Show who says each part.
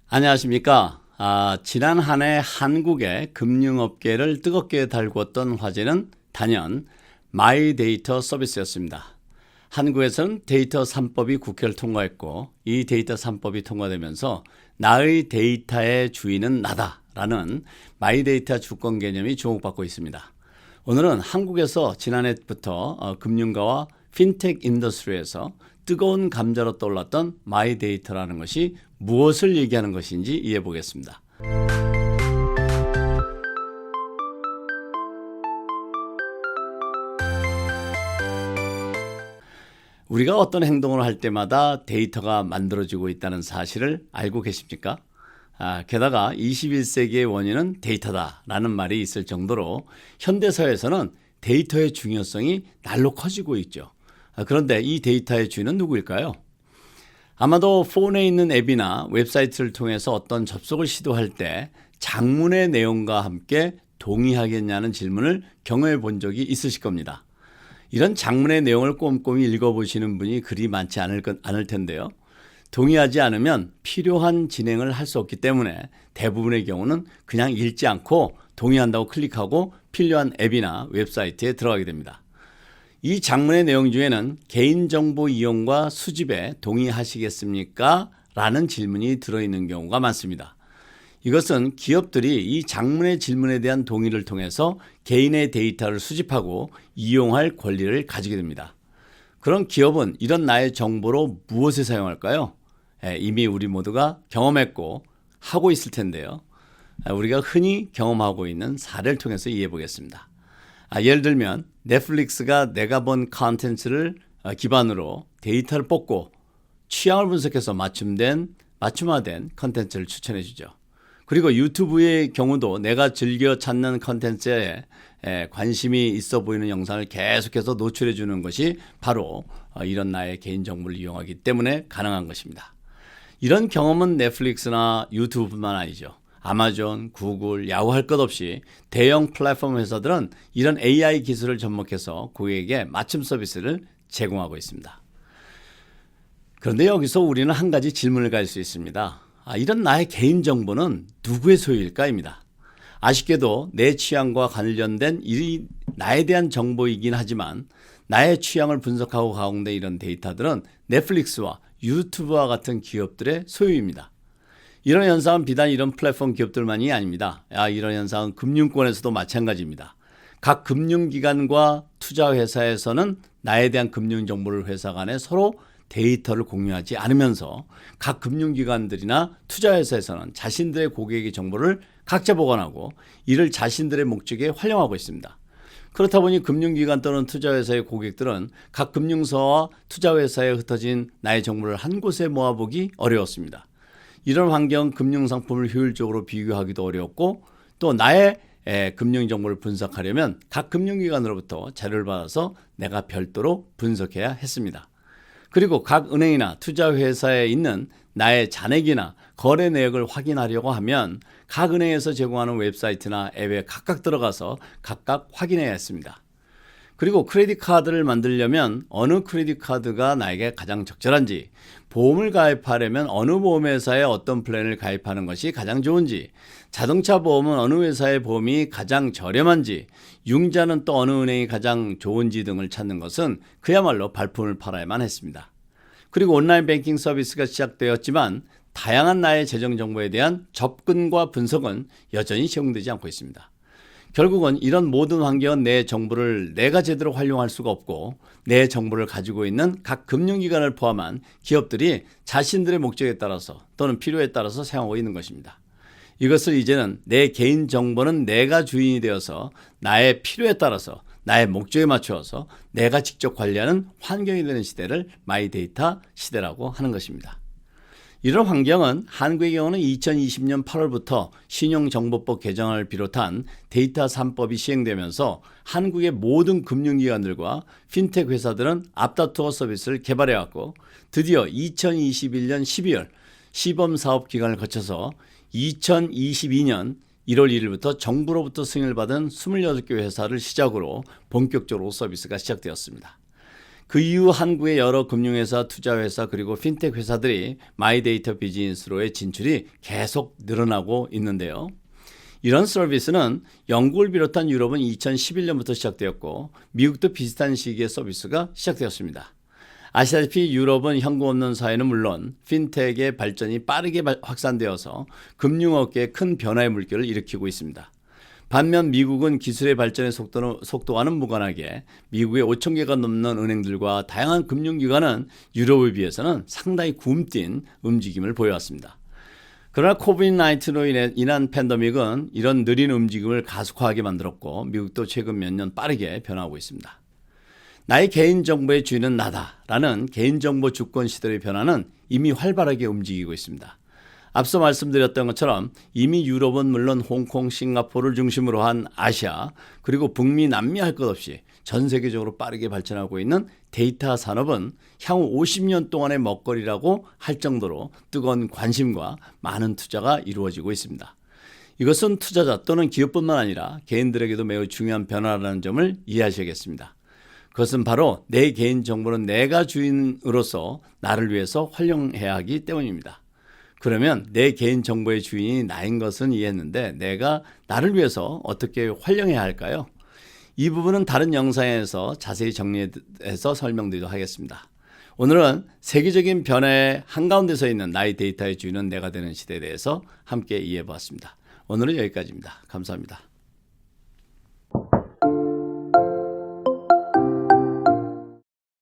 Speaker 1: 안녕하십니까. 지난 한 해 한국의 금융업계를 뜨겁게 달구었던 화제는 단연 마이데이터 서비스였습니다. 한국에서는 데이터 3법이 국회를 통과했고, 이 데이터 3법이 통과되면서 나의 데이터의 주인은 나다라는 마이데이터 주권 개념이 주목받고 있습니다. 오늘은 한국에서 지난해부터 금융가와 핀텍 인더스트리에서 뜨거운 감자로 떠올랐던 마이데이터라는 것이 무엇을 얘기하는 것인지 이해해 보겠습니다. 우리가 어떤 행동을 할 때마다 데이터가 만들어지고 있다는 사실을 알고 계십니까? 게다가 21세기의 원인은 데이터다라는 말이 있을 정도로 현대사회에서는 데이터의 중요성이 날로 커지고 있죠. 그런데 이 데이터의 주인은 누구일까요? 아마도 폰에 있는 앱이나 웹사이트를 통해서 어떤 접속을 시도할 때 장문의 내용과 함께 동의하겠냐는 질문을 경험해 본 적이 있으실 겁니다. 이런 장문의 내용을 꼼꼼히 읽어보시는 분이 그리 많지 않을 텐데요. 동의하지 않으면 필요한 진행을 할 수 없기 때문에 대부분의 경우는 그냥 읽지 않고 동의한다고 클릭하고 필요한 앱이나 웹사이트에 들어가게 됩니다. 이 장문의 내용 중에는 개인정보 이용과 수집에 동의하시겠습니까? 라는 질문이 들어있는 경우가 많습니다. 이것은 기업들이 이 장문의 질문에 대한 동의를 통해서 개인의 데이터를 수집하고 이용할 권리를 가지게 됩니다. 그럼 기업은 이런 나의 정보로 무엇에 사용할까요? 이미 우리 모두가 경험했고 하고 있을 텐데요. 우리가 흔히 경험하고 있는 사례를 통해서 이해해 보겠습니다. 예를 들면 넷플릭스가 내가 본 컨텐츠를 기반으로 데이터를 뽑고 취향을 분석해서 맞춤화된 컨텐츠를 추천해 주죠. 그리고 유튜브의 경우도 내가 즐겨 찾는 컨텐츠에 관심이 있어 보이는 영상을 계속해서 노출해 주는 것이 바로 이런 나의 개인정보를 이용하기 때문에 가능한 것입니다. 이런 경험은 넷플릭스나 유튜브뿐만 아니죠. 아마존, 구글, 야후 할 것 없이 대형 플랫폼 회사들은 이런 AI 기술을 접목해서 고객에게 맞춤 서비스를 제공하고 있습니다. 그런데 여기서 우리는 한 가지 질문을 가질 수 있습니다. 이런 나의 개인정보는 누구의 소유일까입니다. 아쉽게도 내 취향과 관련된 이 나에 대한 정보이긴 하지만 나의 취향을 분석하고 가공된 이런 데이터들은 넷플릭스와 유튜브와 같은 기업들의 소유입니다. 이런 현상은 비단 이런 플랫폼 기업들만이 아닙니다. 이런 현상은 금융권에서도 마찬가지입니다. 각 금융기관과 투자회사에서는 나에 대한 금융정보를 회사 간에 서로 데이터를 공유하지 않으면서 각 금융기관들이나 투자회사에서는 자신들의 고객의 정보를 각자 보관하고 이를 자신들의 목적에 활용하고 있습니다. 그렇다 보니 금융기관 또는 투자회사의 고객들은 각 금융사와 투자회사에 흩어진 나의 정보를 한 곳에 모아보기 어려웠습니다. 이런 환경 금융상품을 효율적으로 비교하기도 어렵고 또 나의 금융정보를 분석하려면 각 금융기관으로부터 자료를 받아서 내가 별도로 분석해야 했습니다. 그리고 각 은행이나 투자회사에 있는 나의 잔액이나 거래 내역을 확인하려고 하면 각 은행에서 제공하는 웹사이트나 앱에 각각 들어가서 각각 확인해야 했습니다. 그리고 크레딧 카드를 만들려면 어느 크레딧 카드가 나에게 가장 적절한지, 보험을 가입하려면 어느 보험회사에 어떤 플랜을 가입하는 것이 가장 좋은지, 자동차 보험은 어느 회사의 보험이 가장 저렴한지, 융자는 또 어느 은행이 가장 좋은지 등을 찾는 것은 그야말로 발품을 팔아야만 했습니다. 그리고 온라인 뱅킹 서비스가 시작되었지만 다양한 나의 재정 정보에 대한 접근과 분석은 여전히 제공되지 않고 있습니다. 결국은 이런 모든 환경은 내 정보를 내가 제대로 활용할 수가 없고 내 정보를 가지고 있는 각 금융기관을 포함한 기업들이 자신들의 목적에 따라서 또는 필요에 따라서 사용하고 있는 것입니다. 이것을 이제는 내 개인 정보는 내가 주인이 되어서 나의 필요에 따라서 나의 목적에 맞추어서 내가 직접 관리하는 환경이 되는 시대를 마이데이터 시대라고 하는 것입니다. 이런 환경은 한국의 경우는 2020년 8월부터 신용정보법 개정을 비롯한 데이터 3법이 시행되면서 한국의 모든 금융기관들과 핀텍 회사들은 앞다투어 서비스를 개발해왔고 드디어 2021년 12월 시범사업 기간을 거쳐서 2022년 1월 1일부터 정부로부터 승인을 받은 28개 회사를 시작으로 본격적으로 서비스가 시작되었습니다. 그 이후 한국의 여러 금융회사, 투자회사 그리고 핀텍 회사들이 마이데이터 비즈니스로의 진출이 계속 늘어나고 있는데요. 이런 서비스는 영국을 비롯한 유럽은 2011년부터 시작되었고 미국도 비슷한 시기에 서비스가 시작되었습니다. 아시다시피 유럽은 현금 없는 사회는 물론 핀텍의 발전이 빠르게 확산되어서 금융업계에 큰 변화의 물결을 일으키고 있습니다. 반면 미국은 기술의 발전의 속도와는 무관하게 미국의 5천 개가 넘는 은행들과 다양한 금융기관은 유럽에 비해서는 상당히 굼뛴 움직임을 보여왔습니다. 그러나 코비드-19로 인한 팬데믹은 이런 느린 움직임을 가속화하게 만들었고 미국도 최근 몇 년 빠르게 변화하고 있습니다. 나의 개인정보의 주인은 나다라는 개인정보 주권 시대의 변화는 이미 활발하게 움직이고 있습니다. 앞서 말씀드렸던 것처럼 이미 유럽은 물론 홍콩, 싱가포르를 중심으로 한 아시아 그리고 북미, 남미 할 것 없이 전 세계적으로 빠르게 발전하고 있는 데이터 산업은 향후 50년 동안의 먹거리라고 할 정도로 뜨거운 관심과 많은 투자가 이루어지고 있습니다. 이것은 투자자 또는 기업뿐만 아니라 개인들에게도 매우 중요한 변화라는 점을 이해하셔야겠습니다. 그것은 바로 내 개인정보는 내가 주인으로서 나를 위해서 활용해야 하기 때문입니다. 그러면 내 개인정보의 주인이 나인 것은 이해했는데 내가 나를 위해서 어떻게 활용해야 할까요? 이 부분은 다른 영상에서 자세히 정리해서 설명드리도록 하겠습니다. 오늘은 세계적인 변화의 한가운데 서 있는 나의 데이터의 주인은 내가 되는 시대에 대해서 함께 이해해 보았습니다. 오늘은 여기까지입니다. 감사합니다.